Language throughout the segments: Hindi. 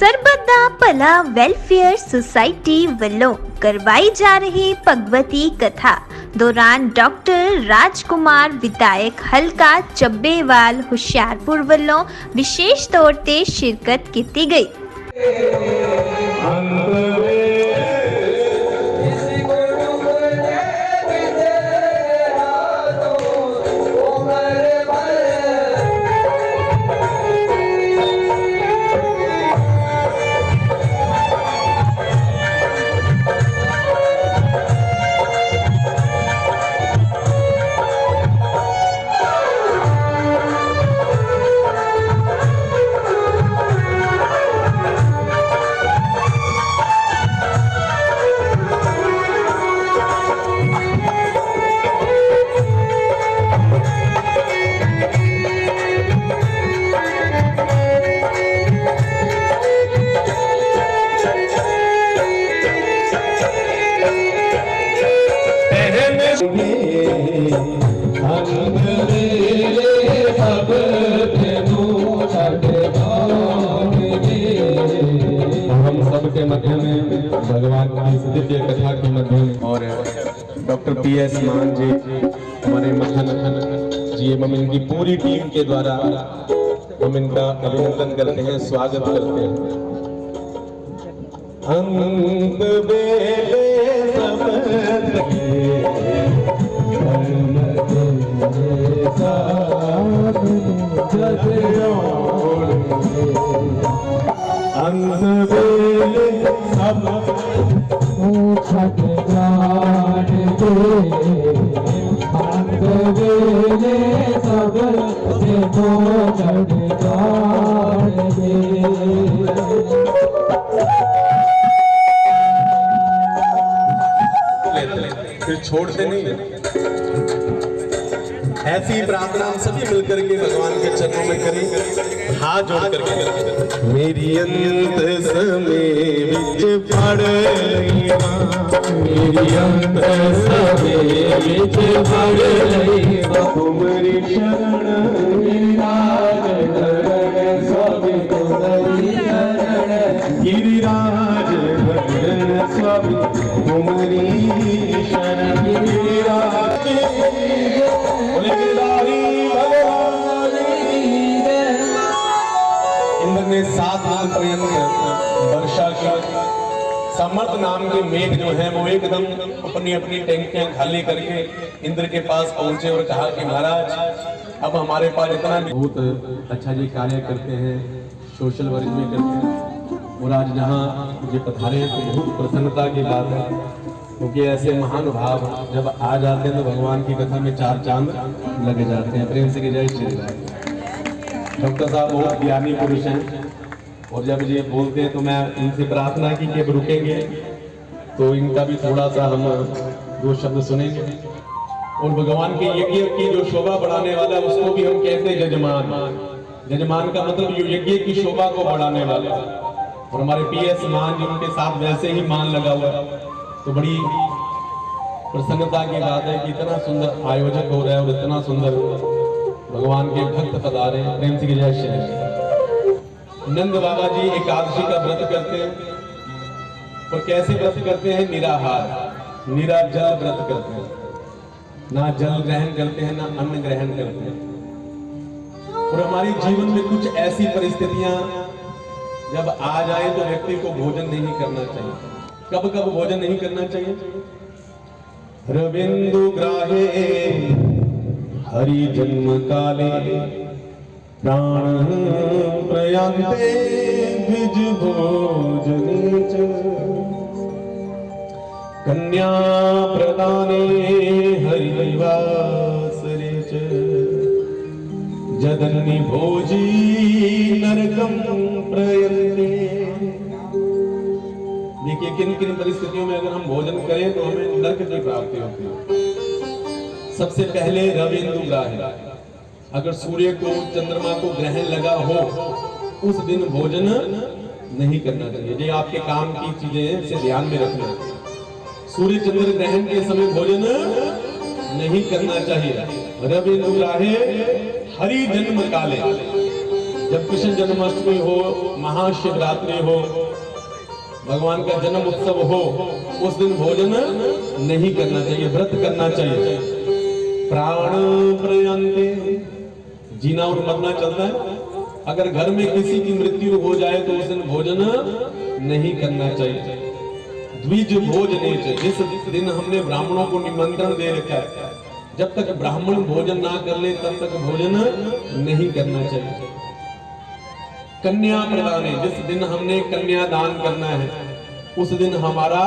ਸਰਬੱਤ ਦਾ ਭਲਾ ਵੈਲਫੇਅਰ ਸੁਸਾਇਟੀ ਵੱਲੋਂ ਕਰਵਾਈ ਜਾ ਰਹੀ ਭਗਵਤੀ ਕਥਾ ਦੌਰਾਨ ਡਾਕਟਰ ਰਾਜਕੁਮਾਰ ਵਿਧਾਇਕ ਹਲਕਾ ਚੱਬੇਵਾਲ ਹੁਸ਼ਿਆਰਪੁਰ ਵੱਲੋਂ ਵਿਸ਼ੇਸ਼ ਤੌਰ ਤੇ ਸ਼ਿਰਕਤ ਕੀਤੀ ਗਈ। हम सबके मध्य में भगवान की दिव्य कथा के मध्य में और डॉक्टर PS मान जी, हमारे मथन जी एवं इनकी पूरी टीम के द्वारा हम इनका अभिनंदन करते हैं, स्वागत करते हैं। अंत बेले सब अंत बेले सब छठ जान दे, अंत बेले सब से तो छठ जान दे। फिर छोड़ते नहीं। ऐसी प्रार्थना हम सभी मिलकर के भगवान के चरणों में करें, हाथ जोड़ करके करें। मेरी अंत समय विच पड़ रही मां, मेरी अंत समय विच पड़ रही मां, तुम्हारी शरण गिरिराज धरण स्वामी, तुम्हारी शरण गिरिराज धरण स्वामी, तुम्हारी शरण गिरिराज। इंद्र ने 7 साल पर्यंत वर्षा की समर्थ नाम के मेघ जो है वो एकदम अपनी अपनी टैंकियां खाली करके इंद्र के पास पहुंचे और कहा कि महाराज अब हमारे पास इतना बहुत अच्छा जी कार्य करते हैं, सोशल वर्क भी करते हैं और आज जहाँ ये पधारे हैं तो बहुत प्रसन्नता की बात है, क्योंकि ऐसे महान भाव जब आ जाते हैं तो भगवान की कथा में 4 चांद लगे जाते हैं। प्रेम से जय श्री राम। डॉक्टर साहब बहुत ज्ञानी पुरुष हैं और जब ये बोलते हैं तो मैं इनसे प्रार्थना की कि अब रुकेंगे तो इनका भी थोड़ा सा हम 2 शब्द सुनेंगे। और भगवान के यज्ञ की जो शोभा बढ़ाने वाला है उसको भी हम कहते हैं जजमान। जजमान का मतलब यज्ञ की शोभा को बढ़ाने वाला। और हमारे PS मान जी उनके साथ वैसे ही मान लगा हुआ है, तो बड़ी प्रसन्नता की बात है कि इतना सुंदर आयोजक हो रहा है और इतना सुंदर भगवान के भक्त पधारे हैं। प्रेम से जय श्री राम। नंद बाबा जी एकादशी का व्रत करते हैं और कैसे व्रत करते हैं? निराहार, निराजल व्रत करते हैं, ना जल ग्रहण करते हैं ना अन्न ग्रहण करते हैं। और हमारे जीवन में कुछ ऐसी परिस्थितियां जब आ जाए तो व्यक्ति को भोजन नहीं करना चाहिए। कब कब भोजन नहीं करना चाहिए? रविंदु ग्राहे हरि जन्म काले, प्राण प्रयांते द्विज भोजने च, कन्या प्रदाने हरिवासरे च, जदन्नि भोजी नरकं प्रयन्ते। देखिए किन किन परिस्थितियों में अगर हम भोजन करें तो हमें नरक की प्राप्ति होती है। सबसे पहले रविंदु ग्राहे, अगर सूर्य को चंद्रमा को ग्रहण लगा हो उस दिन भोजन नहीं करना चाहिए। ये आपके काम की चीजें से ध्यान में रखना। सूर्य चंद्र ग्रहण के समय भोजन नहीं करना चाहिए। रविंदु ग्राहे हरि जन्म काले, जब कृष्ण जन्माष्टमी हो, महाशिवरात्रि हो, भगवान का जन्म उत्सव हो, उस दिन भोजन नहीं करना चाहिए, व्रत करना चाहिए। प्राण प्रयंते, जीना और मरना चलता है। अगर घर में किसी की मृत्यु हो जाए तो उस दिन भोजन नहीं करना चाहिए। द्विज भोजने, जिस दिन हमने ब्राह्मणों को निमंत्रण दे रखा है, जब तक ब्राह्मण भोजन ना कर ले तब तक भोजन नहीं करना चाहिए। कन्या प्रदाने, जिस दिन हमने कन्या दान करना है उस दिन हमारा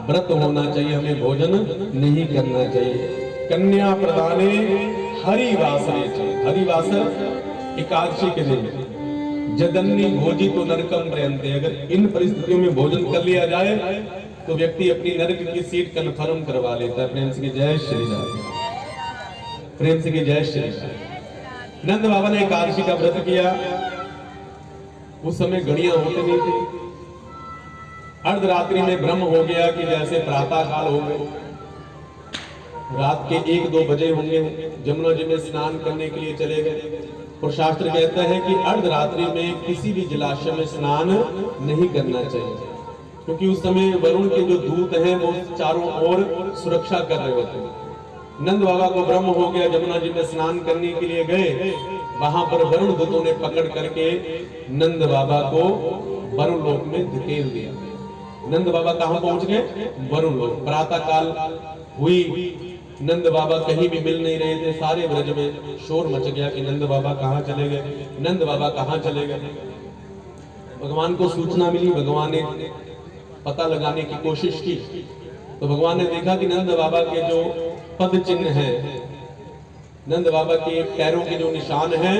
व्रत होना चाहिए, हमें भोजन नहीं करना चाहिए। कन्या प्रदाने हरिवासरे, हरिवासर एकादशी के दिन जदन्नी भोजी तो नरकम प्रयंते, अगर इन परिस्थितियों में भोजन कर लिया जाए तो व्यक्ति अपनी नरक की सीट कन्फर्म करवा लेता है। प्रेम से जय श्री राम, प्रेम से जय श्री राम। नंद बाबा ने एकादशी का व्रत किया। उस समय घड़ियां होती नहीं थी। अर्धरात्रि में ब्रह्म हो गया कि जैसे प्रातः काल हो गए, रात के 1-2 बजे होंगे, जमुना जी में स्नान करने के लिए चले गए। और शास्त्र कहता है कि अर्धरात्रि में किसी भी जलाशय में स्नान नहीं करना चाहिए, क्योंकि उस समय वरुण के जो दूत हैं वो चारों ओर सुरक्षा कर रहे होते हैं। नंद बाबा को ब्रह्म हो गया, जमुना जी में स्नान करने के लिए गए, वहां पर वरुण दूतों ने पकड़ करके नंद बाबा को वरुण लोक में धकेल दिया। नंद बाबा कहां पहुंच गए? वरुण लोक। प्रातः काल हुई, नंद बाबा कहीं भी मिल नहीं रहे थे। सारे ब्रज में शोर मच गया कि नंद बाबा कहां चले गए, नंद बाबा कहां चले गए। भगवान को सूचना मिली, भगवान ने पता लगाने की कोशिश की तो भगवान ने देखा कि नंद बाबा के जो पद चिन्ह हैं, नंद बाबा के पैरों के जो निशान हैं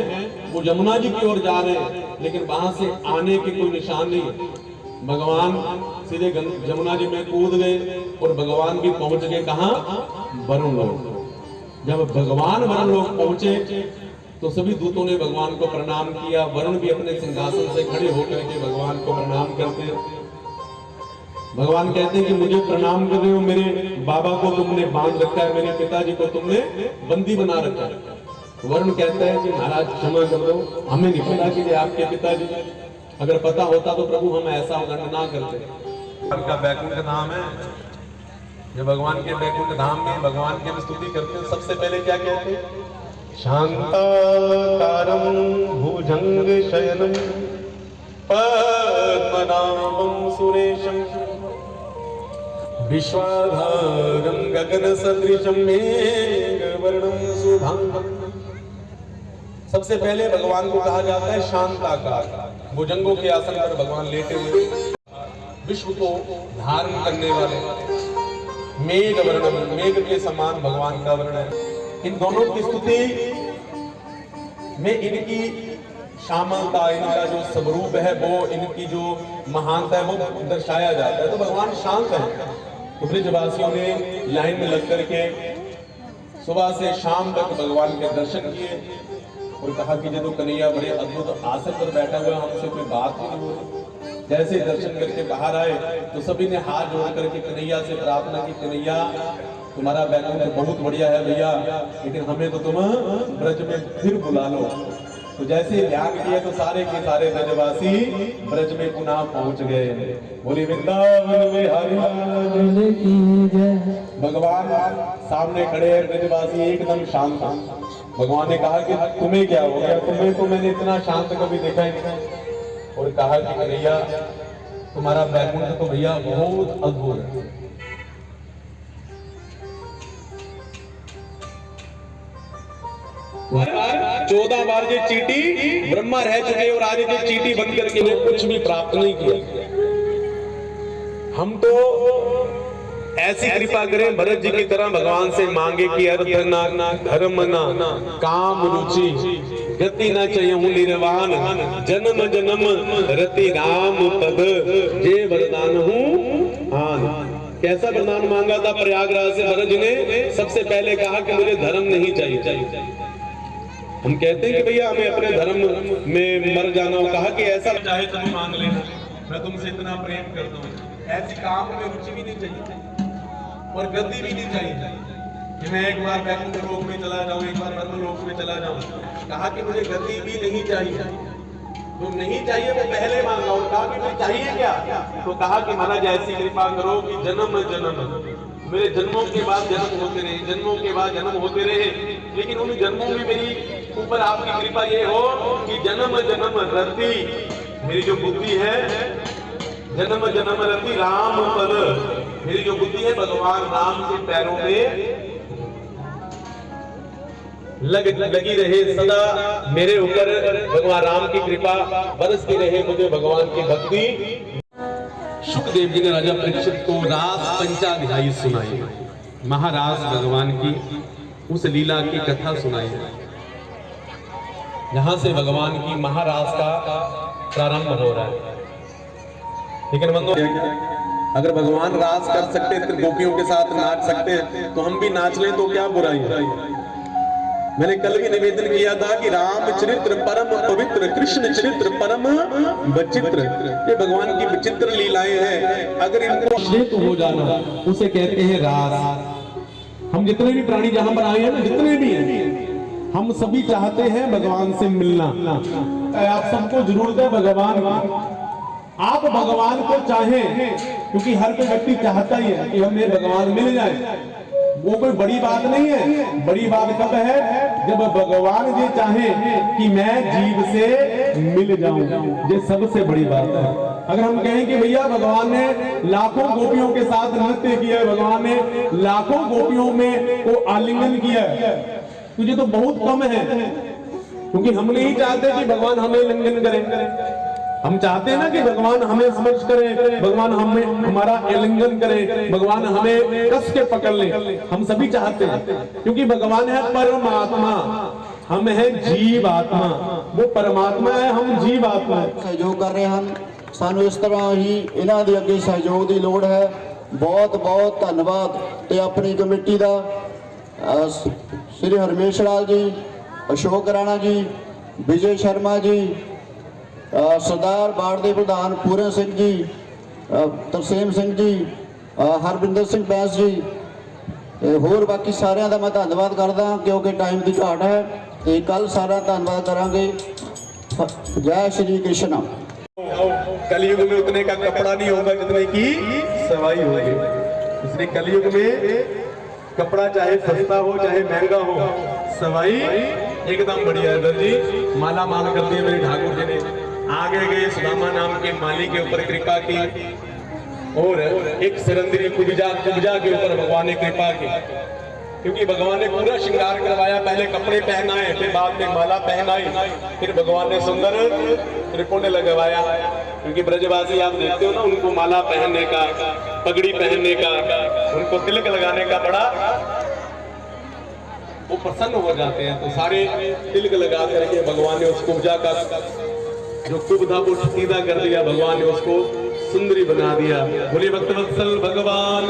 वो यमुना जी की ओर जा रहे हैं, लेकिन वहां से आने के कोई निशान नहीं। भगवान सीधे यमुना जी में कूद गए और भगवान भी पहुंच गए कहां? वरुण लोक। जब भगवान वरुण लोक पहुंचे तो सभी दूतों ने भगवान को प्रणाम किया। वरुण भी अपने सिंहासन से खड़े होकर के भगवान को प्रणाम करते। भगवान कहते हैं कि मुझे प्रणाम कर रहे हो, मेरे बाबा को तुमने बांध रखा है, मेरे पिताजी को तुमने बंदी बना रखा है। वरुण कहता है कि महाराज क्षमा कर दो, हमें नहीं पता कि ये आपके पिताजी, अगर पता होता तो प्रभु हम ऐसा दंड ना करते। उनका बैकुंठ धाम है, जो भगवान के बैकुंठ धाम में भगवान की स्तुति करते हैं। सबसे पहले क्या कहते हैं? शांताकारं भुजंग शयनं पद्मनाभं सुरेशं विश्वाधारं गगन सदृशं मेघवर्णं शुभांगं। सबसे पहले भगवान को कहा जाता है शांताकार। भुजंगों के आसन पर भगवान लेटे हुए, विश्व को धारण करने वाले, मेघवर्णं, मेघ के समान भगवान का वर्ण है। इन दोनों की स्तुति में इनकी शामलता, इनका जो स्वरूप है वो, इनकी जो महानता है वो दर्शाया जाता है। तो भगवान शांत है। तो ब्रजवासियों ने लाइन में लग करके सुबह से शाम तक भगवान के दर्शन किए और कहा कि जो कन्हैया बड़े अद्भुत आसन पर बैठा हुआ, हमसे कोई बात नहीं हो रही। जैसे दर्शन करके बाहर आए तो सभी ने हाथ जोड़ करके कन्हैया से प्रार्थना की, कन्हैया तुम्हारा बैकुंठ बहुत बढ़िया है भैया, लेकिन हमें तो तुम ब्रज में फिर बुला लो। तो जैसे ध्यान किया तो सारे के सारे ब्रजवासी ब्रज में पुनः पहुंच गए। बोली वृंदावन में हरि की जय। भगवान सामने खड़े हैं, ब्रजवासी एकदम शांत। भगवान ने कहा कि तुम्हें क्या हो गया? तुम्हें तो मैंने इतना शांत कभी देखा ही नहीं। और कहा कि भैया तुम्हारा बैकुंठ तो भैया बहुत अद्भुत है। 14 बार ये चीटी ब्रह्मा रह चुके और आज ये चीटी बंद करके कुछ भी प्राप्त नहीं किया। हम तो ऐसी कृपा करें भरत जी की तरह भगवान से मांगे कि अर्थ ना धर्म ना काम रुचि गति ना चाहिए निर्वाण जन्म जन्म रति राम पद जे वरदान हूँ आन। कैसा वरदान मांगा था प्रयागराज से भरत जी ने? सबसे पहले कहा कि मुझे धर्म नहीं चाहिए। हम कहते हैं कि भैया हमें अपने धर्म में मर जाना हो। कहा कि ऐसा चाहे तुम मांग लेना, मैं तुमसे इतना प्रेम करता हूँ। ऐसी काम में रुचि भी नहीं चाहिए और गति भी नहीं चाहिए कि मैं एक बार बैकुंठ लोक में चला जाऊं, एक बार ब्रह्म लोक में चला जाऊं। कहा कि मुझे गति भी नहीं चाहिए, जो नहीं चाहिए वो पहले मांगा और कहा कि चाहिए क्या? तो कहा कि महाराज ऐसी कृपा करो कि जन्म जन्म मेरे जन्मों के बाद जन्म होते रहे, जन्मों के बाद जन्म होते रहे, लेकिन उन जन्मों में मेरी ऊपर आपकी कृपा ये हो कि जन्म जन्म रति मेरी जो बुद्धि है, जन्म जन्म रति राम पद, मेरी जो बुद्धि है भगवान राम के पैरों में लगी रहे सदा, मेरे ऊपर भगवान राम की कृपा बरसती रहे, मुझे भगवान की भक्ति। शुकदेव जी ने राजा परीक्षित को रास पंचाध्यायी सुनाई, महाराज भगवान की उस लीला की कथा सुनाई, जहां से भगवान की महारास का प्रारंभ हो रहा है। लेकिन अगर भगवान रास कर सकते, गोपियों के साथ नाच सकते, तो हम भी नाच लें तो क्या बुराई है। मैंने कल भी निवेदन किया था कि राम चरित्र परम पवित्र, कृष्ण चरित्र परम विचित्र, ये भगवान की विचित्र लीलाएं हैं। अगर इनको श्रेत हो जाना उसे कहते हैं रास। हम जितने भी प्राणी जहां पर आए हैं ना, जितने भी हैं, हम सभी चाहते हैं भगवान से मिलना। आप सबको जरूरत है भगवान की। आप भगवान को चाहें, क्योंकि हर कोई व्यक्ति चाहता ही है कि हमें भगवान मिल जाए। वो कोई बड़ी बात नहीं है। बड़ी बात कब है? जब भगवान ये चाहे कि मैं जीव से मिल जाऊं, ये सबसे बड़ी बात है। अगर हम कहें कि भैया भगवान ने लाखों गोपियों के साथ नृत्य किया है, भगवान ने लाखों गोपियों में को आलिंगन किया है, तो ये तो बहुत कम है। क्योंकि हम नहीं चाहते कि भगवान हमें लिंगन करें, हम चाहते हैं ना कि भगवान हमें स्पर्श करें, भगवान हमें हमारा आलिंगन करें, भगवान हमें कस के पकड़ ले। हम सभी चाहते हैं, क्योंकि भगवान है परमात्मा, हम है जीव आत्मा। वो परमात्मा है, हम जीव आत्मा है। सहयोग कर रहे हैं, सानू इस तरह ही इन्हां दे अगे सहयोग की लोड़ है। बहुत बहुत धन्यवाद। ते अपनी कमेटी का श्री हरमेश लाल जी, अशोक राणा जी, विजय शर्मा जी, सरदार बाड़ के प्रधान पूरन सिंह जी, तरसेम सिंह जी, हरविंदर सिंह बैस जी, होर बाकी सारिਆਂ ਦਾ मैं धन्यवाद करदा क्योंकि टाइम की घाट है। तो कल सारा धन्यवाद करांगे। जय श्री कृष्ण। कलयुग में उतने का कपड़ा नहीं होगा जितने की सवाई होगी, इसलिए कलयुग में कपड़ा चाहे सस्ता हो चाहे महंगा हो, सवाई एकदम बढ़िया है। जी माला माल कर दिए मेरे ठाकुर जी ने। आगे गए सुदामा नाम के माली के ऊपर कृपा की, और एक सिरंदरी कुब्जा के ऊपर भगवान ने कृपा की, क्योंकि भगवान ने पूरा श्रृंगार करवाया। पहले कपड़े पहनाए, फिर बाद में माला पहनाई, फिर भगवान ने सुंदर त्रिपुंड लगवाया। क्योंकि ब्रजवासी आप देखते हो ना, उनको माला पहनने का, पगड़ी पहनने का, उनको तिलक लगाने का बड़ा वो प्रसन्न हो जाते हैं। तो सारे तिलक लगा करके भगवान ने उस कुब्जा का जो कुब था वो सीधा कर दिया, भगवान ने उसको सुंदरी बना दिया। बोले भक्तवत्सल भगवान।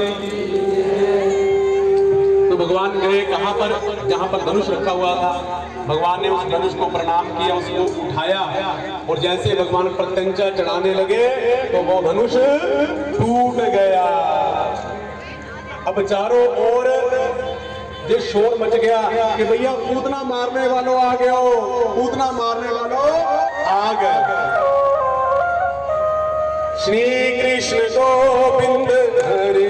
तो भगवान गए कहां पर? जहां पर धनुष रखा हुआ था, भगवान ने उस धनुष को प्रणाम किया, उसको उठाया, और जैसे भगवान प्रत्यंचा चढ़ाने लगे तो वो धनुष टूट गया। अब चारों ओर ये शोर मच गया कि भैया पूतना मारने वालों आ गए हो, पूतना मारने वालों आ गए। श्री कृष्ण गोविंद हरे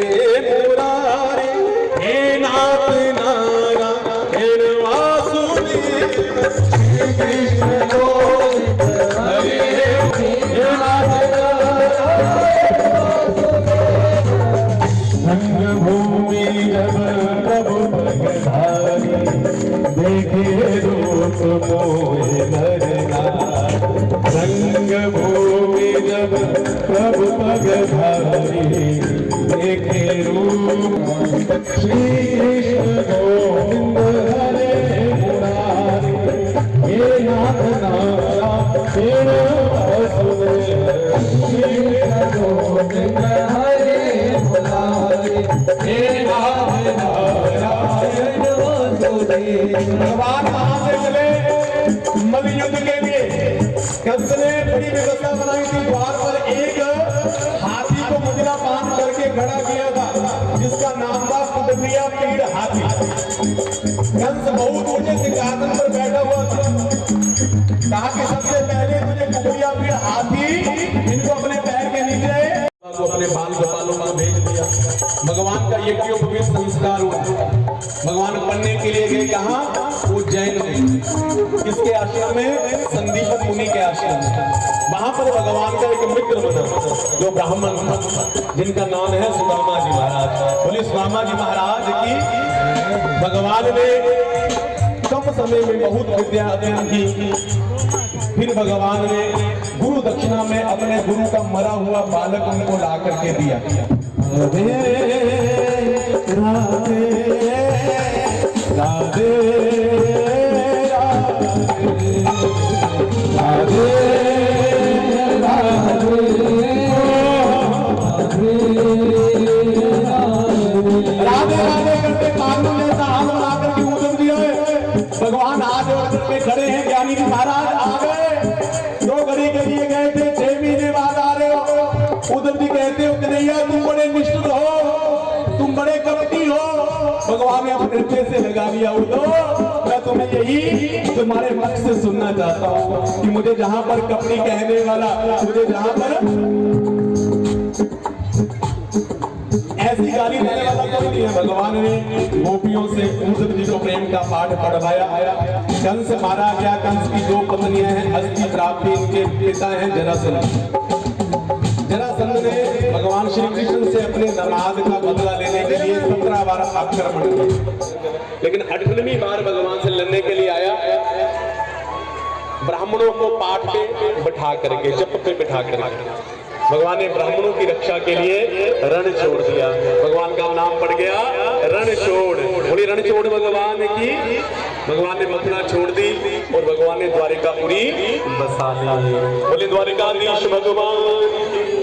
मुरारी, हे नाथ नारायण वासुदेव। श्री कृष्ण गोविंद हरे नाथ संग भूमि जब प्रभु पगधारी, देखे रूप मोहे नरना। संग भूमि जब प्रभु पगधारी, देखे रूप। श्री कृष्ण गोविंद हरे मुरारी, हे नाथ नारायण वासुदेव। श्री कृष्ण गोविंद हरे मुरारी, हे नाथ नारायण वासुदेव। भगवान कहां से चले? मल युद्ध के लिए कंस ने बड़ी व्यवस्था बनाई थी। द्वार पर एक हाथी को मुजरा बांध करके खड़ा किया था, जिसका नाम था कुदमिया पीड़ हाथी। कंस बहुत ऊंचे सिंहासन पर बैठा हुआ था। कहा कि सबसे पहले मुझे कुदमिया भगवान का यज्ञोपवीत संस्कार हुआ। भगवान पढ़ने के लिए गए कहाँ? उज्जैन में। किसके आश्रम में? संदीपन मुनि के आश्रम में। वहां पर भगवान का एक मित्र बना जो ब्राह्मण था, जिनका नाम है सुदामा जी महाराज। बोले सुदामा जी महाराज की। भगवान ने कम समय में बहुत विद्या अध्ययन की। फिर भगवान ने गुरु दक्षिणा में अपने गुरु का मरा हुआ बालक उनको ला करके दिया। राधे राधे राधे राधे राधे राधे करके कानून जैसा हाथ बना करके उधर दिया है। भगवान आज में खड़े हैं। ज्ञानी जी महाराज आ गए, 2 घड़ी के लिए गए थे, 6 महीने बाद आ रहे हो। उधर भी कहते हो कन्हैया तुम बड़े निष्ठुर हो, तुम बड़े कपटी हो। भगवान ने अपने हृदय से लगा लिया उधर। मैं तुम्हें यही तुम्हारे मुख से सुनना चाहता हूँ कि मुझे जहां पर कपटी कहने वाला, मुझे जहां पर ऐसी गाली देने वाला कोई नहीं है। भगवान ने गोपियों से उद्धव जी को प्रेम का पाठ पढ़वाया। कंस मारा गया। कंस की 2 पत्नियां हैं, अस्थि प्राप्ति। इनके पिता हैं जरासंध। जरासंध ने भगवान श्री कृष्ण से अपने नमाज का बदला लेने के लिए 17 बार आक्रमण किया, लेकिन 18वीं बार भगवान से लड़ने के लिए आया। ब्राह्मणों को पाठ पे बिठा करके, जप पे बिठा करके भगवान ने ब्राह्मणों की रक्षा के लिए रण छोड़ दिया। भगवान का नाम पड़ गया रणछोड़। बोली रणछोड़ भगवान की। भगवान ने मथुरा छोड़ दी और भगवान ने द्वारिकापुरी बसा ली। बोले द्वारिकाधीश भगवान की।